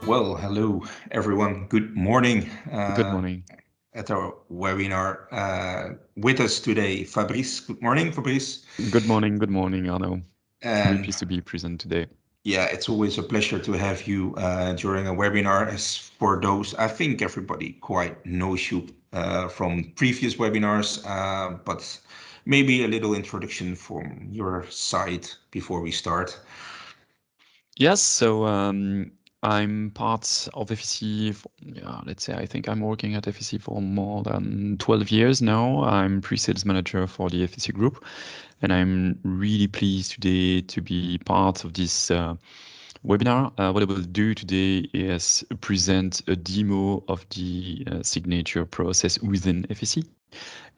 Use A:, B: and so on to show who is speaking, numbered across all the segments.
A: Well, hello everyone. Good morning
B: Good morning.
A: at our webinar. With us today, Fabrice. Good morning, Fabrice.
B: Good morning, Arno. Very
A: And
B: pleased to be present today.
A: yeah, it's always a pleasure to have you during a webinar. As for those, I think everybody quite knows you from previous webinars, but maybe a little introduction from your side before we start.
B: Yes, I'm part of Efficy. Yeah, let's say I think I'm working at Efficy for more than 12 years now. I'm pre-sales manager for the Efficy group, and I'm really pleased today to be part of this webinar. What I will do today is present a demo of the signature process within Efficy.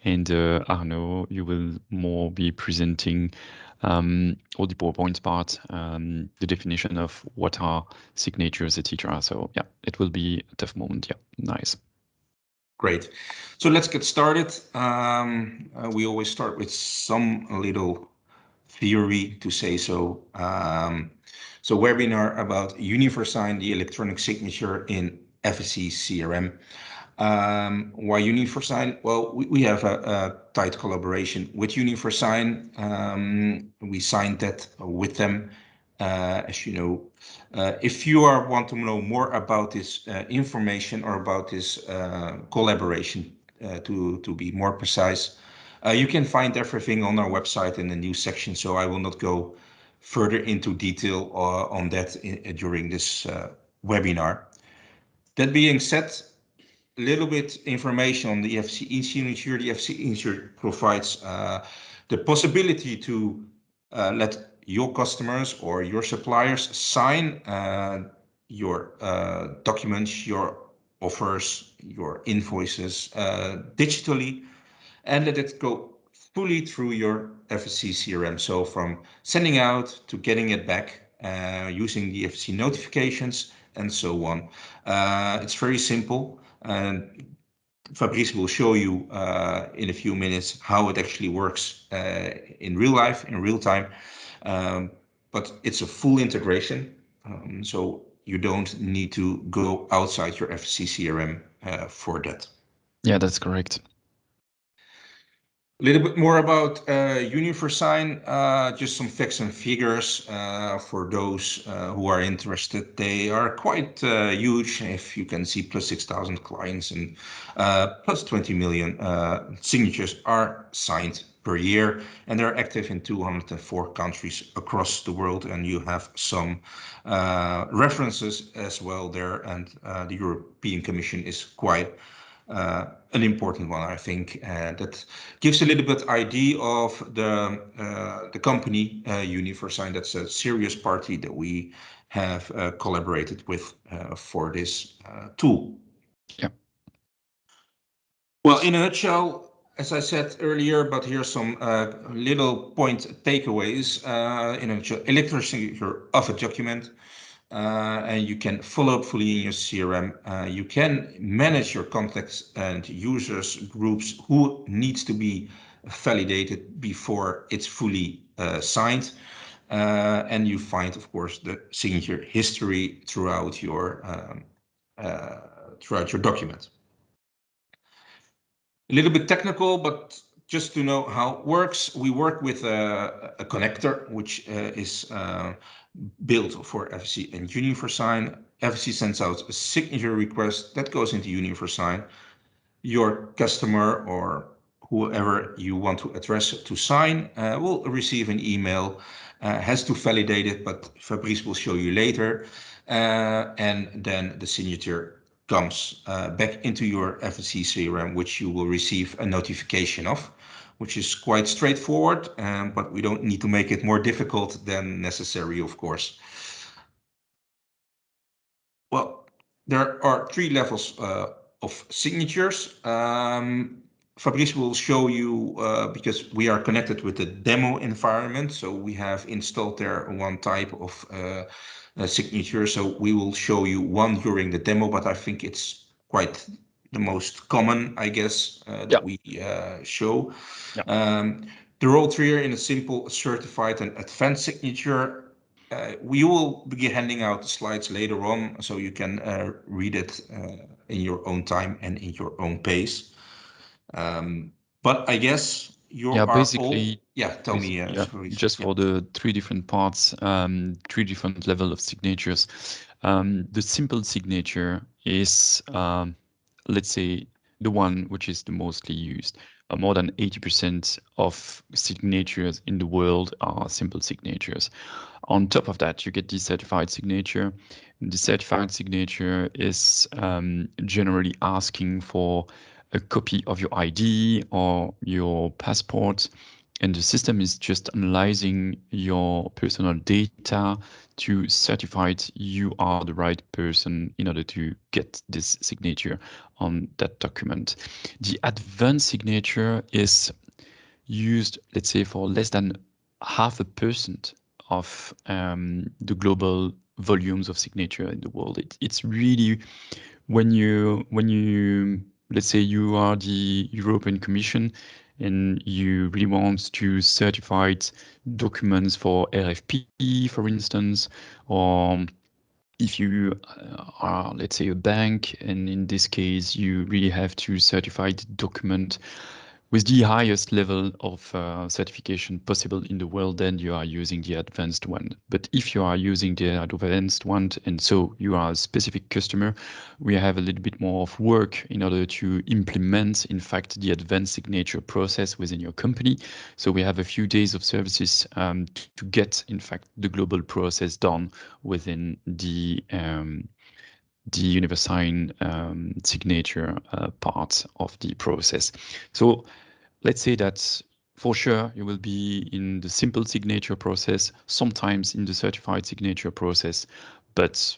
B: And Arnaud, you will more be presenting all the PowerPoint part, the definition of what are signatures, etc. So yeah, it will be a tough moment. Yeah, nice.
A: Great. So let's get started. We always start with some little theory to say so. So webinar about Universign, the electronic signature in Efficy CRM. Why Universign? Well, we have a tight collaboration with Universign. We signed that with them, as you know. If you want to know more about this information or about this collaboration, to be more precise, you can find everything on our website in the news section. So I will not go further into detail on that during this webinar. That being said, a little bit information on the Efficy e-signature. The Efficy e-signature provides the possibility to let your customers or your suppliers sign your documents, your offers, your invoices digitally, and let it go fully through your Efficy CRM. So from sending out to getting it back, using the Efficy notifications and so on. It's very simple. And Fabrice will show you in a few minutes how it actually works in real life, in real time. Um, but it's a full integration. So you don't need to go outside your Efficy CRM for that.
B: Yeah, that's correct.
A: A little bit more about Universign, just some facts and figures for those who are interested. They are quite huge, if you can see, plus 6,000 clients and plus 20 million signatures are signed per year, and they're active in 204 countries across the world. And you have some references as well there, and the European Commission is quite an important one, I think, that gives a little bit idea of the company Universign. That's a serious party that we have collaborated with for this tool.
B: Yeah.
A: Well, in a nutshell, as I said earlier, but here's some little point takeaways. In a nutshell, electronic signature of a document. And you can follow up fully in your CRM. You can manage your contacts and users groups who needs to be validated before it's fully signed. And you find, of course, the signature history throughout your document. A little bit technical, but just to know how it works, we work with a connector, which is built for Efficy and Universign. Efficy sends out a signature request that goes into Universign. Your customer or whoever you want to address to sign will receive an email, has to validate it, but Fabrice will show you later. And then the signature comes back into your Efficy CRM, which you will receive a notification of, which is quite straightforward, but we don't need to make it more difficult than necessary, of course. Well, there are three levels of signatures. Fabrice will show you, because we are connected with the demo environment, so we have installed there one type of signature. So we will show you one during the demo, but I think it's quite the most common, I guess,
B: Yeah.
A: that we show.
B: Yeah.
A: The role three are in a simple certified and advanced signature. we will be handing out the slides later on, so you can read it in your own time and in your own pace. But I guess you
B: Yeah,
A: are all,
B: basically,
A: yeah, tell me,
B: yeah,
A: Fabrice.
B: just
A: Yeah.
B: for the three different parts, three different level of signatures. The simple signature is, let's say, the one which is the mostly used. More than 80% of signatures in the world are simple signatures. On top of that, you get the certified signature. The certified signature is generally asking for a copy of your ID or your passport, and the system is just analyzing your personal data to certify you are the right person in order to get this signature on that document. The advanced signature is used, let's say, for less than 0.5% of the global volumes of signature in the world. It's really when you let's say you are the European Commission and you really want to certify documents for RFP, for instance, or if you are, let's say, a bank, and in this case, you really have to certify the document with the highest level of certification possible in the world, then you are using the advanced one. But if you are using the advanced one, and so you are a specific customer, we have a little bit more of work in order to implement, in fact, the advanced signature process within your company. So we have a few days of services to get, in fact, the global process done within the Universign signature part of the process. So let's say that for sure you will be in the simple signature process, sometimes in the certified signature process, but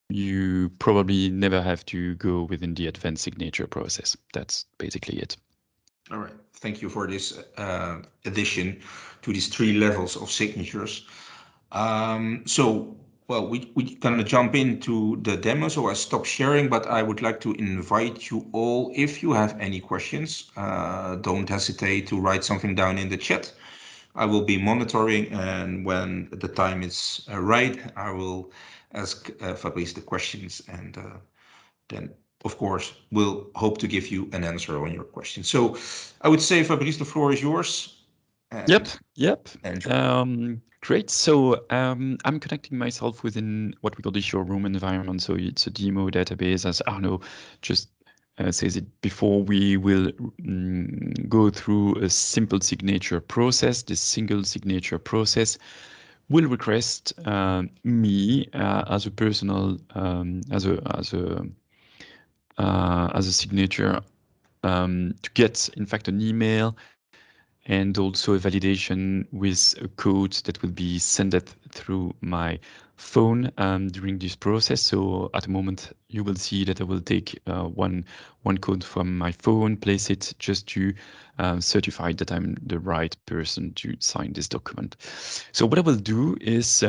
B: you probably never have to go within the advanced signature process. That's basically it.
A: All right. Thank you for this addition to these three levels of signatures. So, well, we gonna jump into the demo, so I stop sharing, but I would like to invite you all, if you have any questions, don't hesitate to write something down in the chat. I will be monitoring, and when the time is right, I will ask Fabrice the questions, and then, of course, we'll hope to give you an answer on your question. So I would say, Fabrice, the floor is yours,
B: Yep,
A: and
B: yep.
A: enjoy.
B: Great. So I'm connecting myself within what we call the showroom environment. So it's a demo database, as Arno just says it before. We will go through a simple signature process. This single signature process will request me as a personal as a signature to get, in fact, an email and also a validation with a code that will be sent through my phone during this process. So at the moment, you will see that I will take one code from my phone, place it just to certify that I'm the right person to sign this document. So what I will do is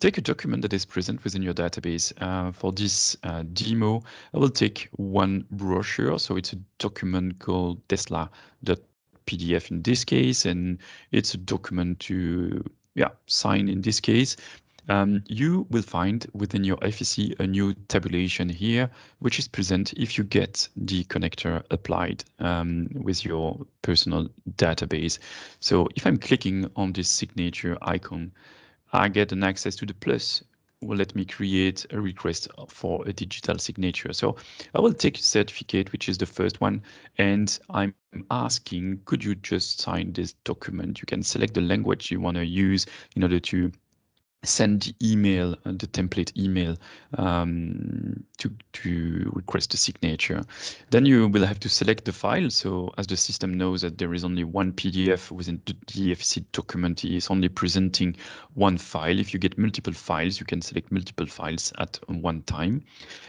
B: take a document that is present within your database. For this demo, I will take one brochure. So it's a document called Tesla.pdf in this case, and it's a document to sign in this case. You will find within your Efficy a new tabulation here, which is present if you get the connector applied with your personal database. So if I'm clicking on this signature icon, I get an access to the plus. Will let me create a request for a digital signature. So I will take a certificate, which is the first one, and I'm asking, could you just sign this document? You can select the language you want to use in order to send the email, the template email to request the signature. Then you will have to select the file. So as the system knows that there is only one PDF within the Efficy document, it is only presenting one file. If you get multiple files, you can select multiple files at one time.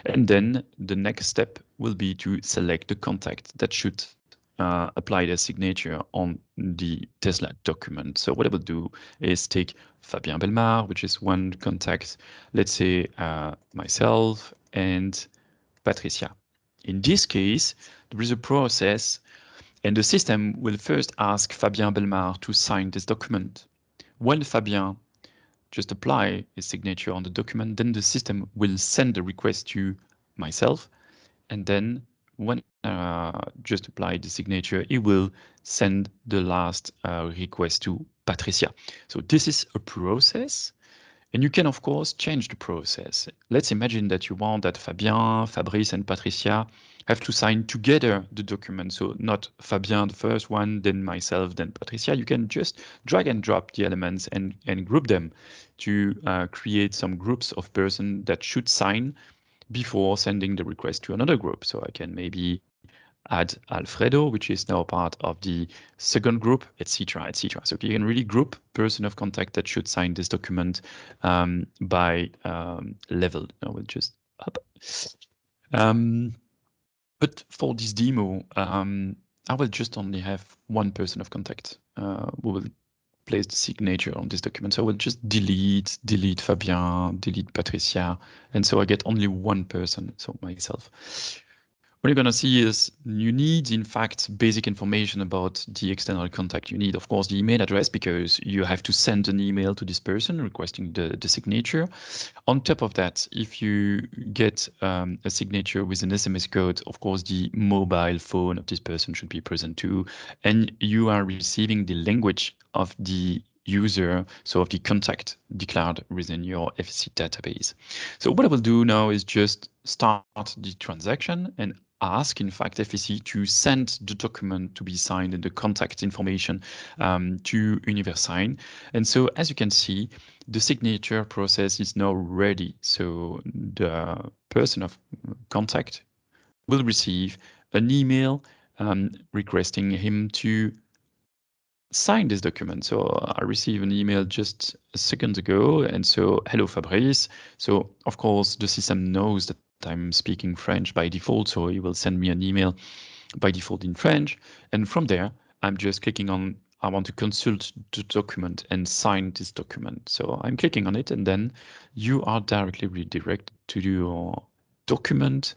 B: And then the next step will be to select the contact that should apply their signature on the Tesla document. So what I will do is take Fabien Belmar, which is one contact, let's say myself and Patricia. In this case, there is a process, and the system will first ask Fabien Belmar to sign this document. When Fabien just apply his signature on the document, then the system will send the request to myself. And then when just apply the signature, it will send the last request to Patricia. So this is a process. And you can, of course, change the process. Let's imagine that you want that Fabien, Fabrice, and Patricia have to sign together the document. So not Fabien, the first one, then myself, then Patricia. You can just drag and drop the elements and group them to create some groups of persons that should sign before sending the request to another group. So I can maybe add Alfredo, which is now part of the second group, etc., etc. So you can really group person of contact that should sign this document by level. I will just up. But for this demo, I will just only have one person of contact who will place the signature on this document. So I will just delete Fabien, delete Patricia, and so I get only one person, so myself. What you're going to see is you need, in fact, basic information about the external contact. You need, of course, the email address because you have to send an email to this person requesting the signature. On top of that, if you get a signature with an SMS code, of course, the mobile phone of this person should be present too. And you are receiving the language of the user, so of the contact declared within your Efficy database. So what I will do now is just start the transaction and ask, in fact, Efficy to send the document to be signed and the contact information to Universign. And so, as you can see, the signature process is now ready. So the person of contact will receive an email requesting him to sign this document. So I received an email just a second ago. And so, hello, Fabrice. So, of course, the system knows that I'm speaking French by default. So it will send me an email by default in French. And from there, I'm just clicking on, I want to consult the document and sign this document. So I'm clicking on it, and then you are directly redirected to your document.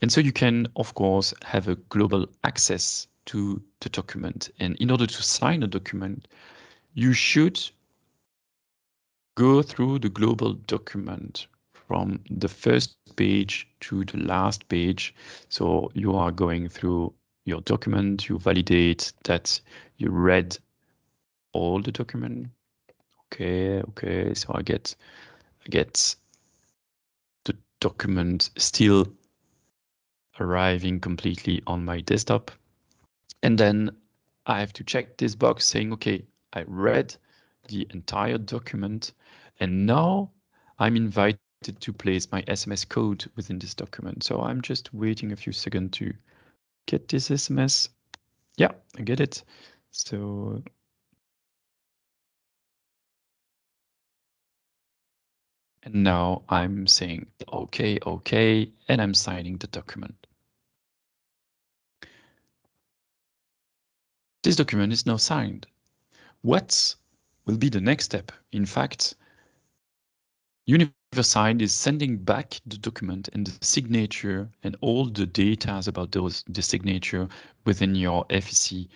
B: And so you can, of course, have a global access to the document. And in order to sign a document, you should go through the global document from the first page to the last page. So you are going through your document, you validate that you read all the document. Okay. So I get the document still arriving completely on my desktop. And then I have to check this box saying, okay, I read the entire document, and now I'm invited to place my SMS code within this document. So I'm just waiting a few seconds to get this SMS. Yeah, I get it. So and now I'm saying, okay, and I'm signing the document. This document is now signed. What will be the next step? In fact, Universign is sending back the document and the signature and all the data about the signature within your Efficy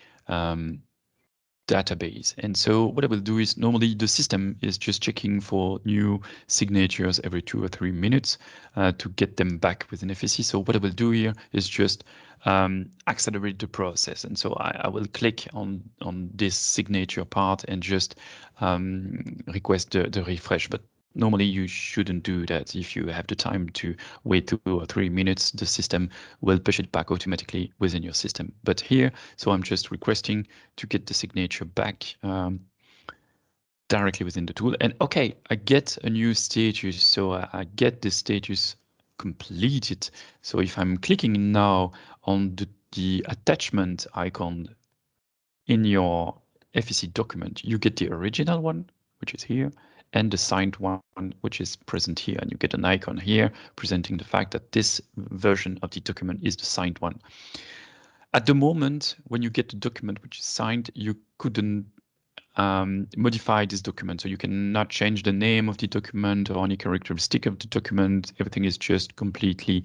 B: database. And so what I will do is normally the system is just checking for new signatures every 2 or 3 minutes to get them back within Efficy. So what I will do here is just accelerate the process. And so I will click on this signature part and just request the refresh. But normally you shouldn't do that. If you have the time to wait 2 or 3 minutes, the system will push it back automatically within your system. But here, so I'm just requesting to get the signature back directly within the tool. And okay, I get a new status. So I get the status completed. So if I'm clicking now on the attachment icon in your Efficy document, you get the original one, which is here, and the signed one, which is present here. And you get an icon here presenting the fact that this version of the document is the signed one. At the moment, when you get the document which is signed, you couldn't modify this document. So you cannot change the name of the document or any characteristic of the document. Everything is just completely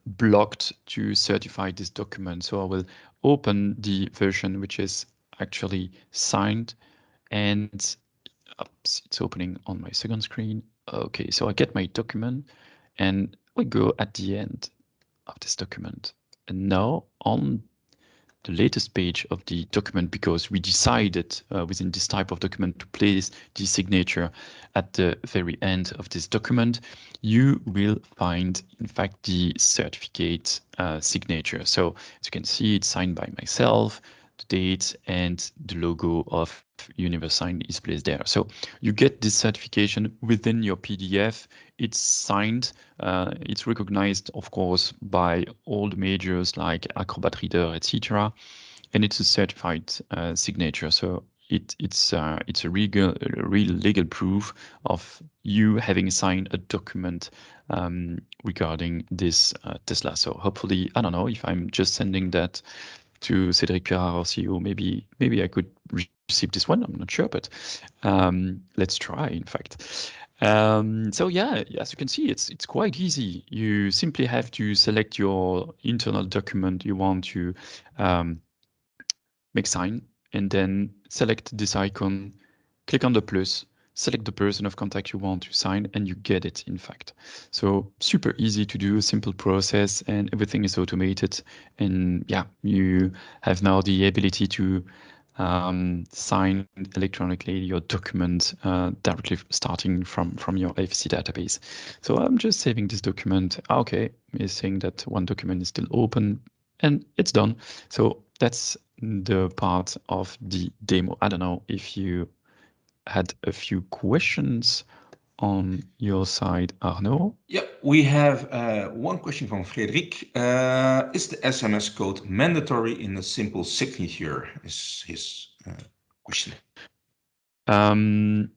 B: blocked to certify this document. So I will open the version which is actually signed, and Oops, it's opening on my second screen. Okay, so I get my document and we go at the end of this document. And now on the latest page of the document, because we decided within this type of document to place the signature at the very end of this document, you will find, in fact, the certificate signature. So as you can see, it's signed by myself, the date, and the logo of Universign is placed there. So you get this certification within your PDF. It's signed. It's recognized, of course, by all the majors like Acrobat Reader, etc. And it's a certified signature. So it's a real legal proof of you having signed a document regarding this Tesla. So hopefully, I don't know if I'm just sending that to Cédric Pirard, our CEO, maybe I could receive this one. I'm not sure, but let's try, in fact. So yeah, as you can see, it's quite easy. You simply have to select your internal document you want to make sign, and then select this icon, click on the plus, select the person of contact you want to sign, and you get it, in fact. So super easy to do, simple process, and everything is automated. And yeah, you have now the ability to sign electronically your document directly starting from your Efficy database. So I'm just saving this document. Okay, it's saying that one document is still open, and it's done. So that's the part of the demo. I don't know if you had a few questions on your side, Arno.
A: Yeah, we have one question from Frederic. Is the SMS code mandatory in a simple signature? Is his question.
B: Not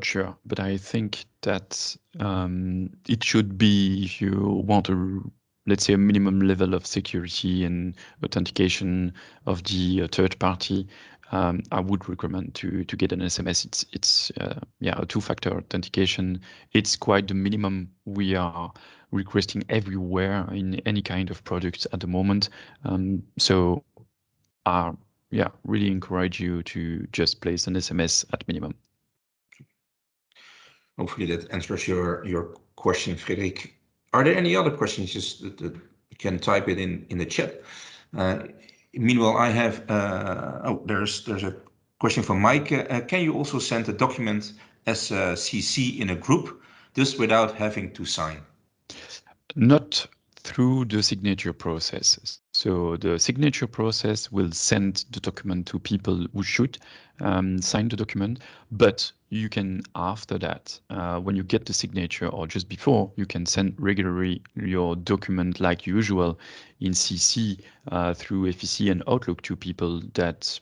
B: sure, but I think that it should be if you want let's say, a minimum level of security and authentication of the third party. I would recommend to get an SMS. It's yeah, a two-factor authentication. It's quite the minimum we are requesting everywhere in any kind of product at the moment. So yeah, really encourage you to just place an SMS at minimum.
A: Hopefully that answers your question, Frederic. Are there any other questions? Just that you can type it in the chat. Meanwhile, I have there's a question from Mike. Can you also send a document as a CC in a group, just without having to sign?
B: Not through the signature process. So the signature process will send the document to people who should sign the document, but you can, after that, when you get the signature or just before, you can send regularly your document like usual in CC through Efficy and Outlook to people that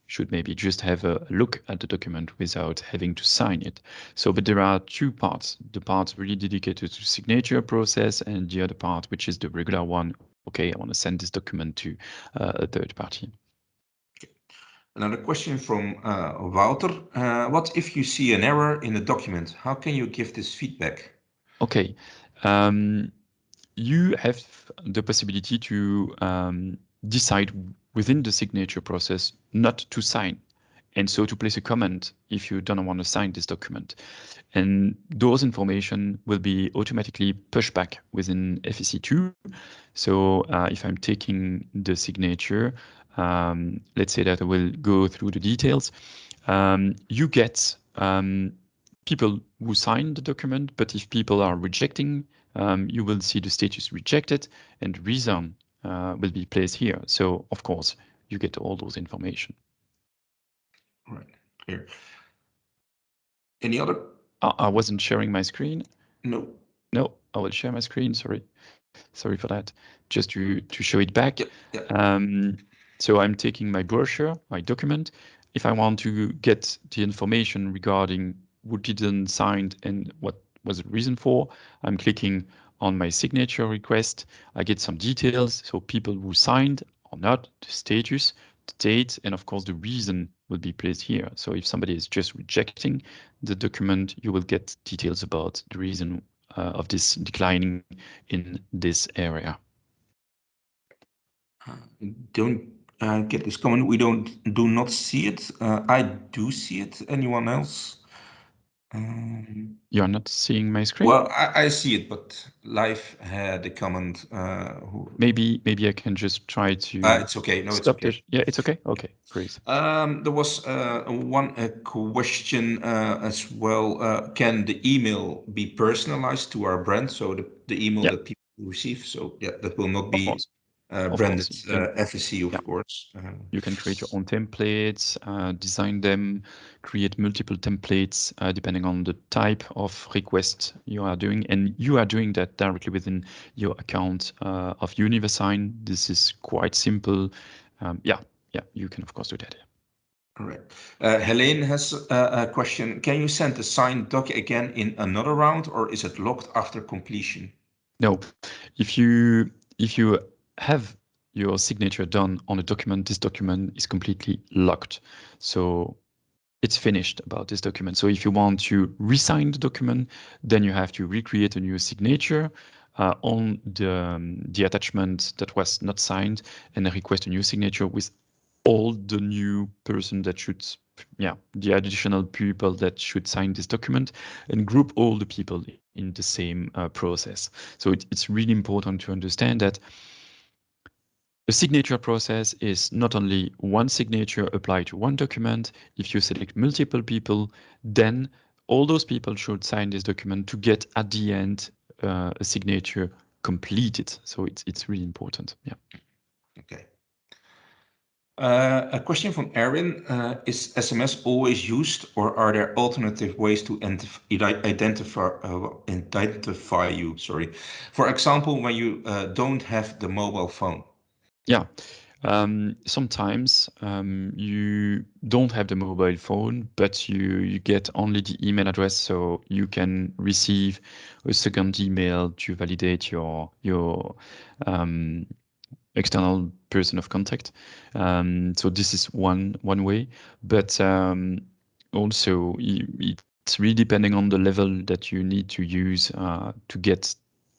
B: should maybe just have a look at the document without having to sign it. So, but there are two parts, the part really dedicated to signature process and the other part, which is the regular one. Okay, I want to send this document to a third party.
A: Another question from Wouter. What if you see an error in a document? How can you give this feedback?
B: Okay. You have the possibility to decide within the signature process not to sign. And so to place a comment if you don't want to sign this document. And those information will be automatically pushed back within Efficy 2. So if I'm taking the signature, let's say that I will go through the details. You get people who sign the document, but if people are rejecting, you will see the status rejected and reason will be placed here. So of course, you get all those information.
A: Right, clear. Any other?
B: I wasn't sharing my screen.
A: No.
B: No, I will share my screen. Sorry for that. Just to show it back.
A: Yep.
B: So I'm taking my brochure, my document. If I want to get the information regarding who didn't sign and what was the reason for, I'm clicking on my signature request. I get some details, so people who signed or not, the status, the date, and of course the reason will be placed here. So if somebody is just rejecting the document, you will get details about the reason of this declining in this area.
A: Get this comment. We do not see it. I do see it. Anyone else?
B: You're not seeing my screen?
A: Well, I see it, but live had a comment.
B: Maybe I can just try to
A: It's okay. No, it's
B: stop
A: okay.
B: this. Yeah, it's okay. Okay, great.
A: There was one question as well. Can the email be personalized to our brand? So the email
B: Yeah,
A: that people receive. So yeah, that will not
B: of
A: be
B: course,
A: branded
B: You can.
A: Efficy,
B: Yeah,
A: of course.
B: you can create your own templates, design them, create multiple templates depending on the type of request you are doing, and you are doing that directly within your account of Universign. This is quite simple. Yeah, you can of course do that.
A: All right. Helene has a question. Can you send the signed doc again in another round, or is it locked after completion?
B: No, if you have your signature done on a document, this document is completely locked. So it's finished about this document. So if you want to re-sign the document, then you have to recreate a new signature on the attachment that was not signed, and then request a new signature with all the new person that should, the additional people that should sign this document, and group all the people in the same process. So it's really important to understand that the signature process is not only one signature applied to one document. If you select multiple people, then all those people should sign this document to get at the end a signature completed. So it's really important. Yeah.
A: Okay. A question from Erin. Is SMS always used, or are there alternative ways to identify you? Sorry. For example, when you don't have the mobile phone.
B: Yeah. Sometimes you don't have the mobile phone, but you get only the email address, so you can receive a second email to validate your external person of contact. So this is one way, but also it's really depending on the level that you need to use to get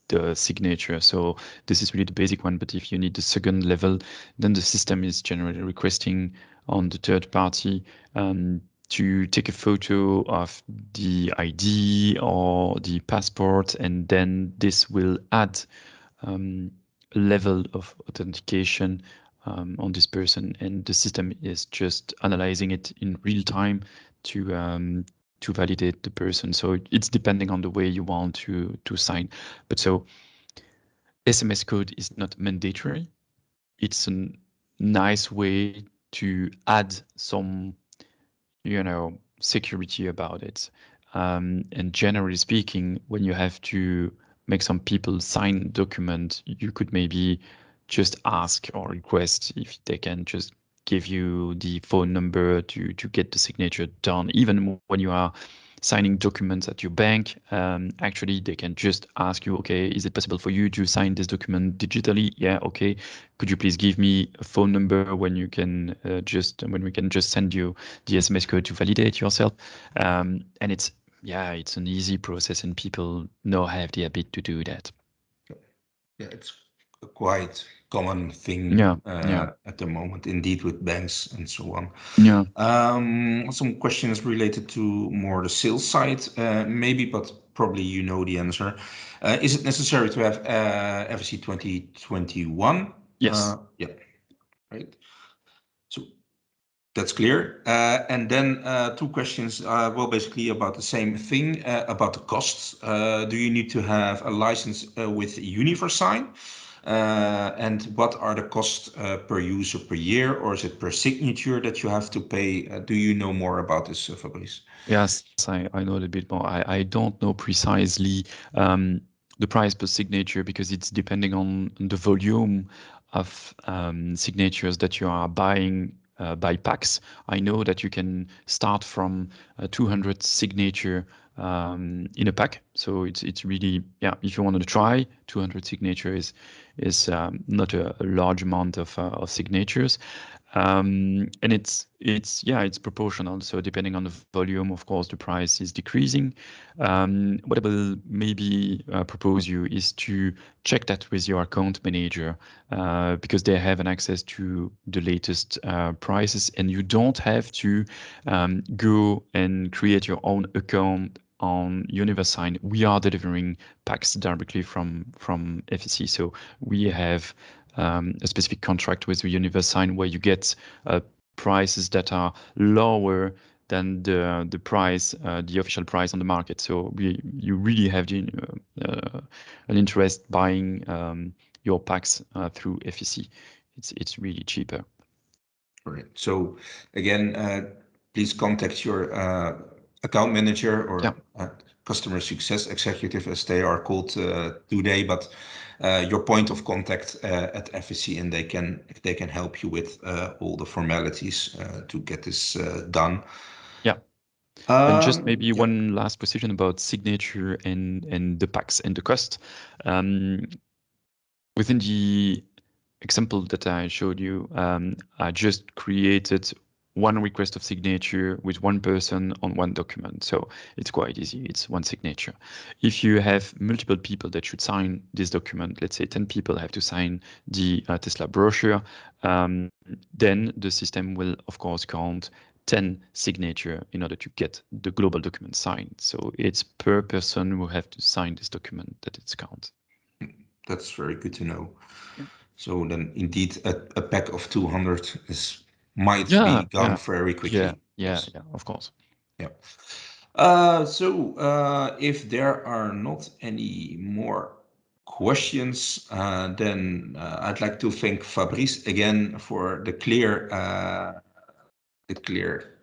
B: the signature. So this is really the basic one, but if you need the second level, then the system is generally requesting on the third party to take a photo of the ID or the passport, and then this will add level of authentication on this person, and the system is just analyzing it in real time to validate the person. So it's depending on the way you want to sign. But so SMS code is not mandatory. It's a nice way to add some, security about it. And generally speaking, when you have to make some people sign document, you could maybe just ask or request if they can just give you the phone number to get the signature done. Even when you are signing documents at your bank, actually they can just ask you, okay, is it possible for you to sign this document digitally? Yeah, okay. Could you please give me a phone number when we can just send you the SMS code to validate yourself? And it's an easy process, and people know have the habit to do that.
A: Yeah, it's a quite common thing
B: Yeah.
A: at the moment, indeed, with banks and so on.
B: Yeah.
A: Some questions related to more the sales side, maybe, but probably you know the answer. Is it necessary to have FSC 2021?
B: Yes.
A: Yeah, right. So that's clear. And then two questions, well, basically about the same thing, about the costs. Do you need to have a license with Universign? And what are the costs per user per year, or is it per signature that you have to pay? Do you know more about this, Fabrice?
B: Yes, I know a little bit more. I don't know precisely the price per signature, because it's depending on the volume of signatures that you are buying by packs. I know that you can start from 200 signature in a pack. So it's really, if you want to try, 200 signature is not a large amount of signatures. And it's proportional. So depending on the volume, of course, the price is decreasing. What I will maybe propose you is to check that with your account manager, because they have an access to the latest prices, and you don't have to go and create your own account on Universign. We are delivering packs directly from Efficy, so we have a specific contract with the Universign where you get prices that are lower than the price, the official price on the market. So you really have an interest buying your packs through Efficy. It's really cheaper.
A: All right. So again, please contact your account manager
B: Yeah.
A: or customer success executive, as they are called today, but your point of contact at Efficy, and they can help you with all the formalities to get this done.
B: Yeah. And just maybe
A: Yeah.
B: one last precision about signature and the packs and the cost. Um, Within the example that I showed you, I just created one request of signature with one person on one document. So it's quite easy. It's one signature. If you have multiple people that should sign this document, let's say 10 people have to sign the Tesla brochure, then the system will, of course, count 10 signature in order to get the global document signed. So it's per person who have to sign this document that it's count.
A: That's very good to know.
B: Yeah.
A: So then indeed a pack of 200 might
B: Yeah,
A: be gone
B: yeah,
A: very
B: yeah,
A: quickly.
B: yeah,
A: Yes.
B: yeah, of course.
A: Yeah. If there are not any more questions, then I'd like to thank Fabrice again for the clear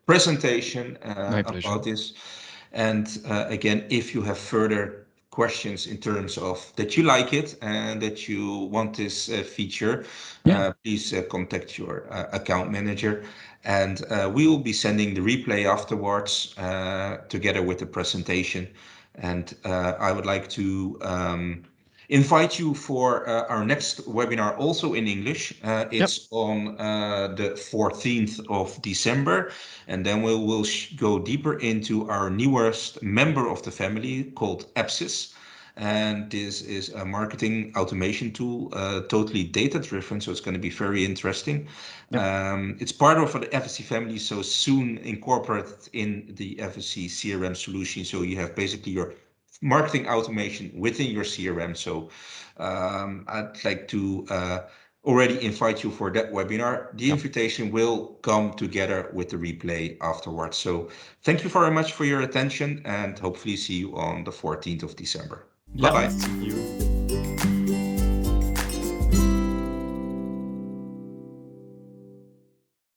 A: presentation
B: My pleasure.
A: about this. And again, if you have further questions in terms of that you like it and that you want this feature,
B: Yeah,
A: please contact your account manager. And we will be sending the replay afterwards together with the presentation. And I would like to invite you for our next webinar, also in English.
B: yep,
A: It's on the 14th of December, and then we will go deeper into our newest member of the family called Epsys. And this is a marketing automation tool, totally data driven. So it's going to be very interesting.
B: yep,
A: It's part of the Efficy family, so soon incorporated in the Efficy CRM solution. So you have basically your marketing automation within your CRM. So I'd like to already invite you for that webinar. The
B: yep,
A: invitation will come together with the replay afterwards. So thank you very much for your attention, and hopefully see you on the 14th of December.
B: yeah.
A: Bye-bye.
B: See you.